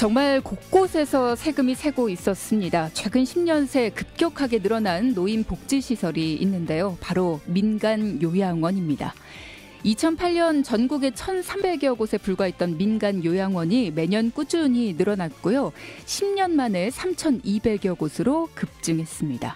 정말 곳곳에서 세금이 새고 있었습니다. 최근 10년 새 급격하게 늘어난 노인 복지시설이 있는데요. 바로 민간 요양원입니다. 2008년 전국에 1,300여 곳에 불과했던 민간 요양원이 매년 꾸준히 늘어났고요. 10년 만에 3,200여 곳으로 급증했습니다.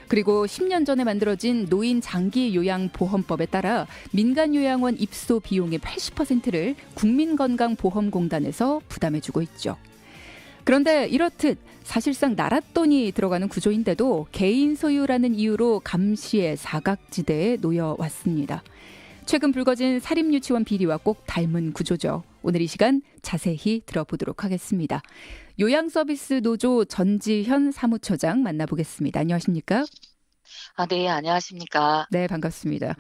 그리고 10년 전에 만들어진 노인 장기 요양 보험법에 따라 민간 요양원 입소 비용의 80%를 국민건강보험공단에서 부담해주고 있죠. 그런데 이렇듯 사실상 나랏돈이 들어가는 구조인데도 개인 소유라는 이유로 감시의 사각지대에 놓여 왔습니다. 최근 불거진 사립유치원 비리와 꼭 닮은 구조죠. 오늘 이 시간 자세히 들어보도록 하겠습니다. 요양서비스 노조 전지현 사무처장 만나보겠습니다. 안녕하십니까? 네, 안녕하십니까? 네, 반갑습니다.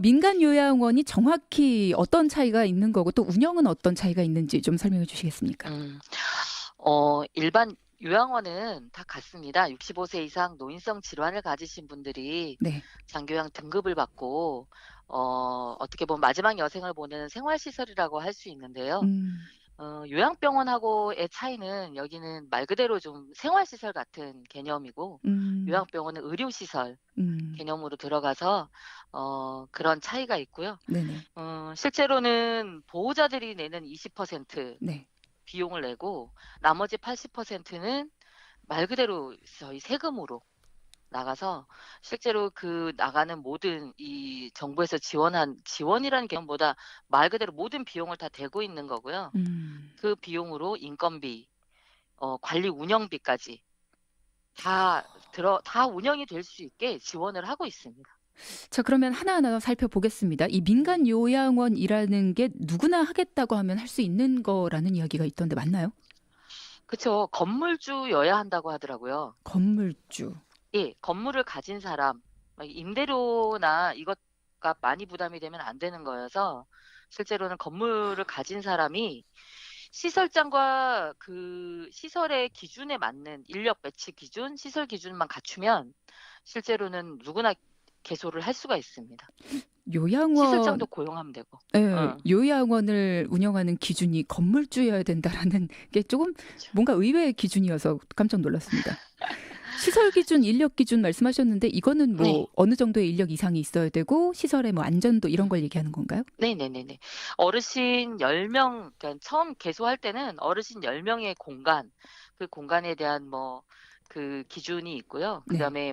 민간 요양원이 정확히 어떤 차이가 있는 거고 또 운영은 어떤 차이가 있는지 좀 설명해 주시겠습니까? 일반 요양원은 다 같습니다. 65세 이상 노인성 질환을 가지신 분들이 네. 장기요양 등급을 받고 어떻게 보면 마지막 여생을 보내는 생활시설이라고 할 수 있는데요. 요양병원하고의 차이는 여기는 말 그대로 좀 생활시설 같은 개념이고 요양병원은 의료시설 개념으로 들어가서 그런 차이가 있고요. 네네. 실제로는 보호자들이 내는 20% 네. 비용을 내고 나머지 80%는 말 그대로 저희 세금으로 나가서 실제로 그 나가는 모든 이 정부에서 지원이라는 개념보다 말 그대로 모든 비용을 다 대고 있는 거고요. 그 비용으로 인건비, 관리 운영비까지 다 운영이 될 수 있게 지원을 하고 있습니다. 자, 그러면 하나하나 살펴보겠습니다. 이 민간 요양원이라는 게 누구나 하겠다고 하면 할 수 있는 거라는 이야기가 있던데 맞나요? 그렇죠. 건물주여야 한다고 하더라고요. 건물주. 예, 건물을 가진 사람, 임대료나 이것가 많이 부담이 되면 안 되는 거여서 실제로는 건물을 가진 사람이 시설장과 그 시설의 기준에 맞는 인력 배치 기준, 시설 기준만 갖추면 실제로는 누구나 개소를 할 수가 있습니다. 요양원 시설장도 고용하면 되고. 네, 요양원을 운영하는 기준이 건물주여야 된다라는 게 조금 뭔가 의외의 기준이어서 깜짝 놀랐습니다. 시설 기준, 인력 기준 말씀하셨는데 이거는 뭐 네. 어느 정도의 인력 이상이 있어야 되고 시설의 뭐 안전도 이런 걸 얘기하는 건가요? 네네네네. 어르신 10명, 그러니까 처음 개소할 때는 어르신 10명의 공간, 그 공간에 대한 그 기준이 있고요. 네. 그다음에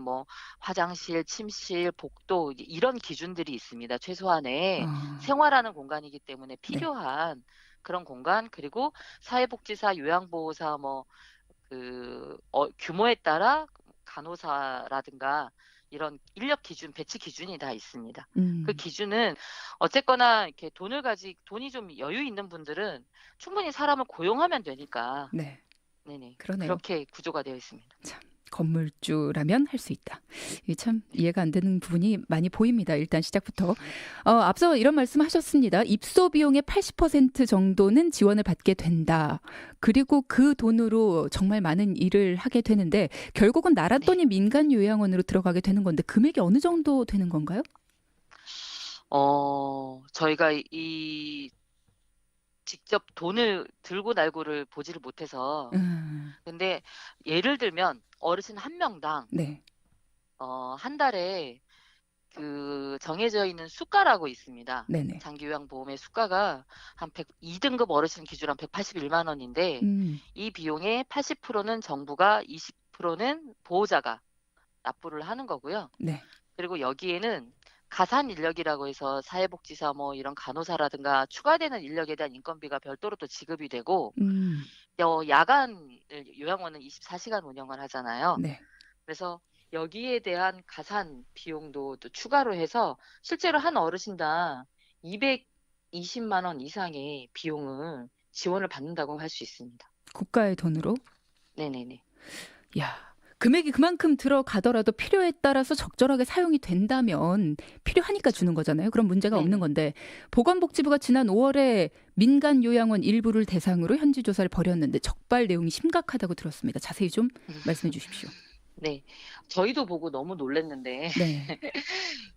화장실, 침실, 복도 이런 기준들이 있습니다. 최소한의 생활하는 공간이기 때문에 필요한 그런 공간, 그리고 사회복지사, 요양보호사 규모에 따라 간호사라든가 이런 인력 기준, 배치 기준이 다 있습니다. 그 기준은 어쨌거나 이렇게 돈이 좀 여유 있는 분들은 충분히 사람을 고용하면 되니까. 네. 네네. 그러네요. 그렇게 구조가 되어 있습니다. 참, 건물주라면 할 수 있다. 이게 참 이해가 안 되는 부분이 많이 보입니다. 일단 시작부터. 앞서 이런 말씀하셨습니다. 입소 비용의 80% 정도는 지원을 받게 된다. 그리고 그 돈으로 정말 많은 일을 하게 되는데 결국은 나랏돈이 민간 요양원으로 들어가게 되는 건데 금액이 어느 정도 되는 건가요? 저희가 직접 돈을 들고 날고를 보지를 못해서 근데 예를 들면 어르신 한 명당 네. 한 달에 그 정해져 있는 수가라고 있습니다. 네네. 장기요양보험의 수가가 한 2등급 어르신 기준 한 181만 원인데 이 비용의 80%는 정부가 20%는 보호자가 납부를 하는 거고요. 네. 그리고 여기에는 가산 인력이라고 해서 사회복지사 이런 간호사라든가 추가되는 인력에 대한 인건비가 별도로 또 지급이 되고 야간 요양원은 24시간 운영을 하잖아요. 네. 그래서 여기에 대한 가산 비용도 또 추가로 해서 실제로 한 어르신당 220만 원 이상의 비용을 지원을 받는다고 할 수 있습니다. 국가의 돈으로? 네네네. 야. 금액이 그만큼 들어가더라도 필요에 따라서 적절하게 사용이 된다면 필요하니까 주는 거잖아요. 그럼 문제가 없는 건데 보건복지부가 지난 5월에 민간 요양원 일부를 대상으로 현지 조사를 벌였는데 적발 내용이 심각하다고 들었습니다. 자세히 좀 말씀해 주십시오. 네, 저희도 보고 너무 놀랐는데 네.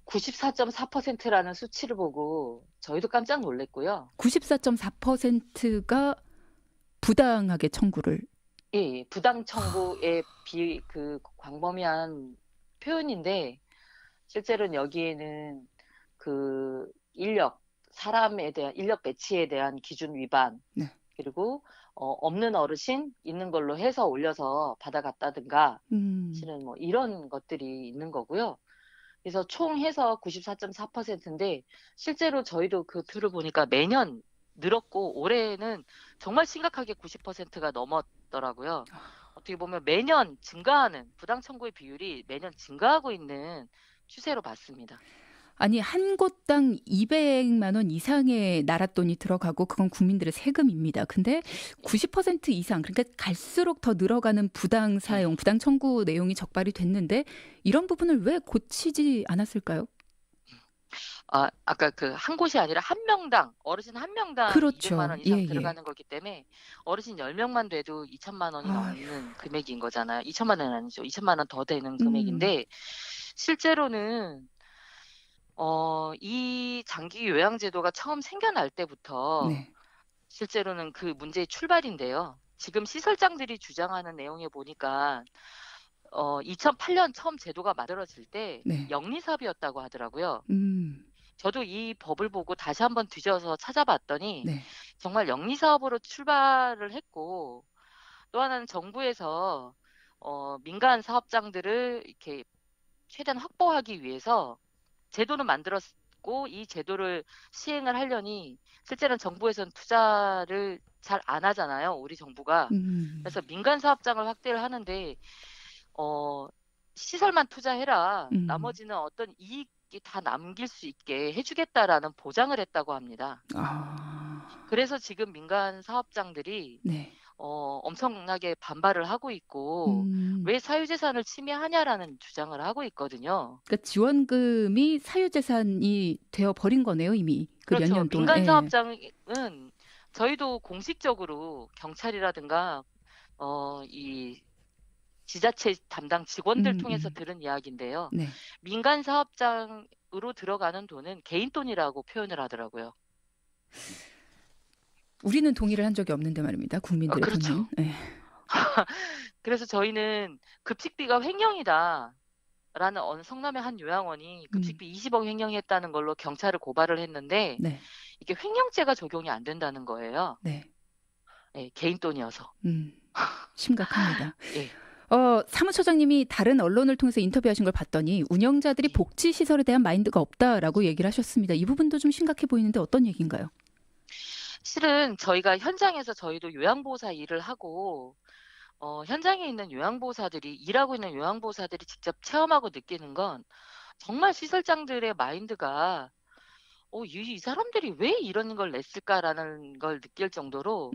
94.4%라는 수치를 보고 저희도 깜짝 놀랐고요. 94.4%가 부당하게 청구를. 예, 부당 청구의 그 광범위한 표현인데 실제로는 여기에는 그 사람에 대한 인력 배치에 대한 기준 위반, 네. 그리고 없는 어르신 있는 걸로 해서 올려서 받아갔다든가 실은 뭐 이런 것들이 있는 거고요. 그래서 총 해서 94.4%인데 실제로 저희도 그 표를 보니까 매년 늘었고 올해는 정말 심각하게 90%가 넘었더라고요. 어떻게 보면 매년 증가하는 부당 청구의 비율이 매년 증가하고 있는 추세로 봤습니다. 아니 한 곳당 200만 원 이상의 나랏돈이 들어가고 그건 국민들의 세금입니다. 근데 90% 이상, 그러니까 갈수록 더 늘어가는 부당 사용, 부당 청구 내용이 적발이 됐는데 이런 부분을 왜 고치지 않았을까요? 아까 그 한 곳이 아니라 한 명당, 어르신 한 명당 그렇죠. 200만 원 이상 예, 예. 들어가는 거기 때문에 어르신 10명만 돼도 2천만 원이 넘는 금액인 거잖아요. 2천만 원은 아니죠. 2천만 원 더 되는 금액인데 실제로는 이 장기 요양 제도가 처음 생겨날 때부터 네. 실제로는 그 문제의 출발인데요. 지금 시설장들이 주장하는 내용에 보니까 2008년 처음 제도가 만들어질 때 네. 영리사업이었다고 하더라고요. 저도 이 법을 보고 다시 한번 뒤져서 찾아봤더니 네. 정말 영리사업으로 출발을 했고 또 하나는 정부에서 민간 사업장들을 이렇게 최대한 확보하기 위해서 제도는 만들었고 이 제도를 시행을 하려니 실제로는 정부에서는 투자를 잘 안 하잖아요. 우리 정부가. 그래서 민간 사업장을 확대를 하는데 시설만 투자해라. 나머지는 어떤 이익이 다 남길 수 있게 해주겠다라는 보장을 했다고 합니다. 그래서 지금 민간 사업장들이 네. 엄청나게 반발을 하고 있고 왜 사유재산을 침해하냐라는 주장을 하고 있거든요. 그러니까 지원금이 사유재산이 되어버린 거네요, 이미. 그 그렇죠. 몇 년 동안. 민간 사업장은 저희도 공식적으로 경찰이라든가 이 지자체 담당 직원들 통해서 들은 이야기인데요. 네. 민간 사업장으로 들어가는 돈은 개인 돈이라고 표현을 하더라고요. 우리는 동의를 한 적이 없는데 말입니다. 국민들의 그렇죠. 돈은. 네. 그래서 저희는 급식비가 횡령이다. 라는 성남의 한 요양원이 급식비 20억 횡령했다는 걸로 경찰을 고발을 했는데 네. 이게 횡령죄가 적용이 안 된다는 거예요. 네. 네, 개인 돈이어서. 심각합니다. 예. 사무처장님이 다른 언론을 통해서 인터뷰하신 걸 봤더니 운영자들이 복지시설에 대한 마인드가 없다라고 얘기를 하셨습니다. 이 부분도 좀 심각해 보이는데 어떤 얘기인가요? 실은 저희가 현장에서 저희도 요양보호사 일을 하고 현장에 있는 요양보호사들이 일하고 있는 요양보호사들이 직접 체험하고 느끼는 건 정말 시설장들의 마인드가 이 사람들이 왜 이런 걸 냈을까라는 걸 느낄 정도로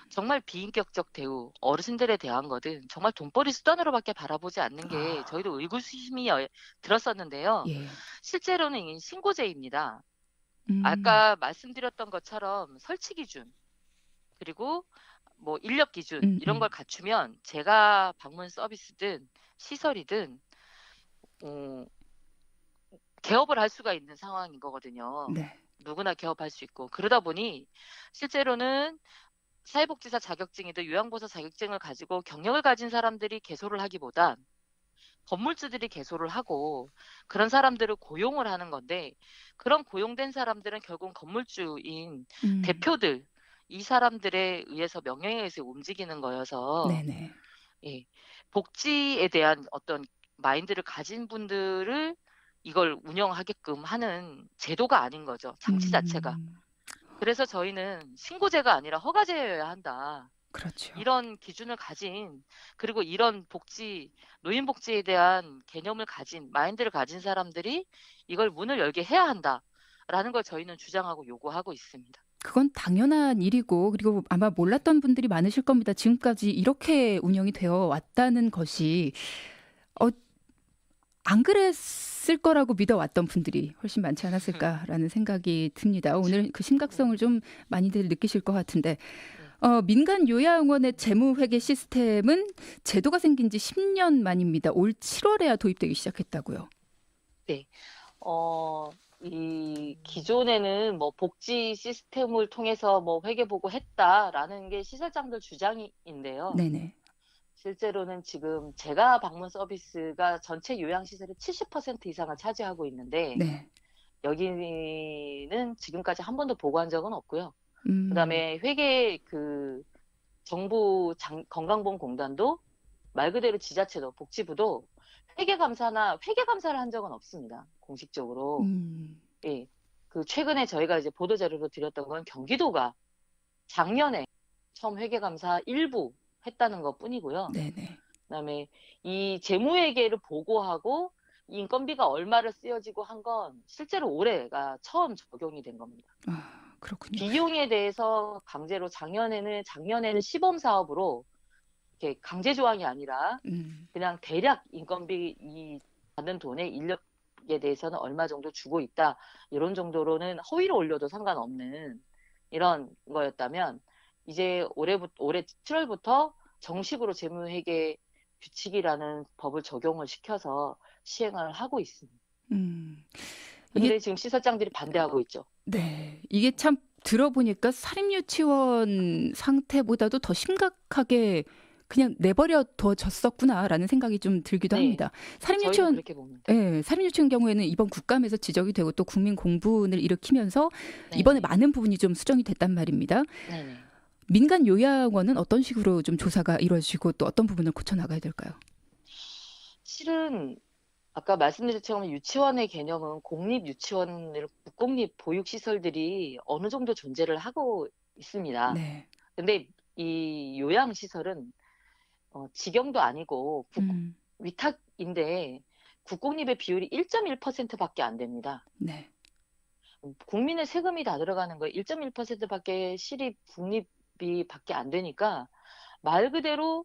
정말 비인격적 대우, 어르신들에 대한 거든 정말 돈벌이 수단으로밖에 바라보지 않는 게 저희도 의구심이 들었었는데요. 예. 실제로는 이게 신고제입니다. 아까 말씀드렸던 것처럼 설치 기준 그리고 뭐 인력 기준 이런 걸 갖추면 제가 방문 서비스든 시설이든 개업을 할 수가 있는 상황인 거거든요. 네. 누구나 개업할 수 있고 그러다 보니 실제로는 사회복지사 자격증이든 요양보호사 자격증을 가지고 경력을 가진 사람들이 개소를 하기보단 건물주들이 개소를 하고 그런 사람들을 고용을 하는 건데 그런 고용된 사람들은 결국 건물주인 대표들 이 사람들에 의해서 명령에 의해서 움직이는 거여서 네네. 예, 복지에 대한 어떤 마인드를 가진 분들을 이걸 운영하게끔 하는 제도가 아닌 거죠. 장치 자체가. 그래서 저희는 신고제가 아니라 허가제여야 한다. 그렇죠. 이런 기준을 가진 그리고 이런 노인 복지에 대한 개념을 가진 마인드를 가진 사람들이 이걸 문을 열게 해야 한다라는 걸 저희는 주장하고 요구하고 있습니다. 그건 당연한 일이고 그리고 아마 몰랐던 분들이 많으실 겁니다. 지금까지 이렇게 운영이 되어 왔다는 것이 안 그랬을 거라고 믿어왔던 분들이 훨씬 많지 않았을까라는 생각이 듭니다. 오늘 그 심각성을 좀 많이들 느끼실 것 같은데 민간 요양원의 재무회계 시스템은 제도가 생긴 지 10년 만입니다. 올 7월에야 도입되기 시작했다고요. 네. 이 기존에는 뭐 복지 시스템을 통해서 뭐 회계 보고했다라는 게 시설장들 주장인데요. 네네. 실제로는 지금 제가 방문 서비스가 전체 요양시설의 70% 이상을 차지하고 있는데 네. 여기는 지금까지 한 번도 보고한 적은 없고요. 음. 그다음에 회계 정부 건강보험공단도 말 그대로 지자체도 복지부도 회계 감사를 한 적은 없습니다. 공식적으로. 예. 최근에 저희가 이제 보도 자료로 드렸던 건 경기도가 작년에 처음 회계 감사 일부 했다는 것뿐이고요. 네네. 그다음에 이 재무회계를 보고하고 인건비가 얼마를 쓰여지고 한 건 실제로 올해가 처음 적용이 된 겁니다. 아, 그렇군요. 비용에 대해서 강제로 작년에는 시범 사업으로 이렇게 강제 조항이 아니라 그냥 대략 인건비 받는 돈의 인력에 대해서는 얼마 정도 주고 있다. 이런 정도로는 허위로 올려도 상관없는 이런 거였다면 이제 올해 7월부터 정식으로 재무회계 규칙이라는 법을 적용을 시켜서 시행을 하고 있습니다. 근데 지금 시설장들이 반대하고 있죠. 네, 이게 참 들어보니까 사립유치원 상태보다도 더 심각하게 그냥 내버려 둬졌었구나라는 생각이 좀 들기도 네, 합니다. 저희는 사립유치원, 그렇게 봅니다. 네, 사립유치원 경우에는 이번 국감에서 지적이 되고 또 국민 공분을 일으키면서 네네. 이번에 많은 부분이 좀 수정이 됐단 말입니다. 네네. 민간 요양원은 어떤 식으로 좀 조사가 이루어지고 또 어떤 부분을 고쳐 나가야 될까요? 실은 아까 말씀드렸처럼 유치원의 개념은 국공립 보육시설들이 어느 정도 존재를 하고 있습니다. 네. 근데 이 요양시설은 직영도 아니고 위탁인데 국공립의 비율이 1.1%밖에 안 됩니다. 네. 국민의 세금이 다 들어가는 거예요. 1.1%밖에 시립, 국립이 밖에 안 되니까 말 그대로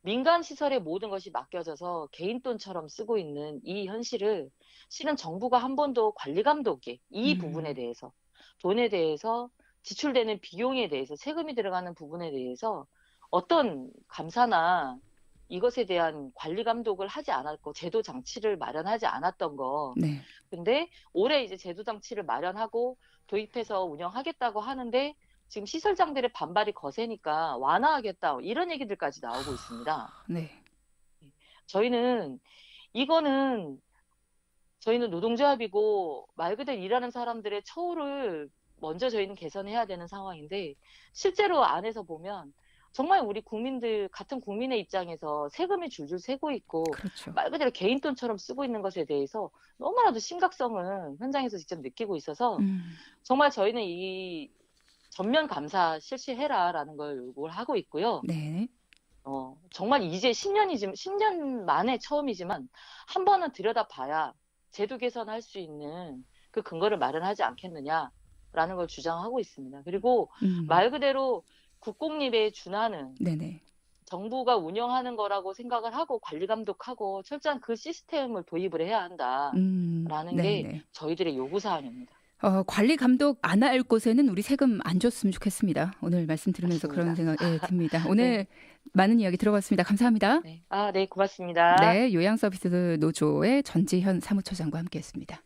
민간 시설의 모든 것이 맡겨져서 개인 돈처럼 쓰고 있는 이 현실을 실은 정부가 한 번도 관리 감독에 이 부분에 대해서 돈에 대해서 지출되는 비용에 대해서 세금이 들어가는 부분에 대해서 어떤 감사나 이것에 대한 관리 감독을 하지 않았고 제도 장치를 마련하지 않았던 거. 네. 근데 올해 이제 제도 장치를 마련하고 도입해서 운영하겠다고 하는데 지금 시설장들의 반발이 거세니까 완화하겠다 이런 얘기들까지 나오고 있습니다. 네. 저희는 노동조합이고 말 그대로 일하는 사람들의 처우를 먼저 저희는 개선해야 되는 상황인데 실제로 안에서 보면 정말 우리 같은 국민의 입장에서 세금이 줄줄 새고 있고 그렇죠. 말 그대로 개인 돈처럼 쓰고 있는 것에 대해서 너무나도 심각성을 현장에서 직접 느끼고 있어서 정말 저희는 이 전면 감사 실시해라라는 걸 요구를 하고 있고요. 네. 정말 이제 10년 만에 처음이지만 한 번은 들여다봐야 제도 개선할 수 있는 그 근거를 마련하지 않겠느냐라는 걸 주장하고 있습니다. 그리고 말 그대로 국공립에 준하는 네네. 정부가 운영하는 거라고 생각을 하고 관리 감독하고 철저한 그 시스템을 도입을 해야 한다라는 게 저희들의 요구 사항입니다. 관리 감독 안 할 곳에는 우리 세금 안 줬으면 좋겠습니다. 오늘 말씀 들으면서 맞습니다. 그런 생각 듭니다. 오늘 많은 이야기 들어봤습니다. 감사합니다. 네, 고맙습니다. 네, 요양서비스 노조의 전지현 사무처장과 함께했습니다.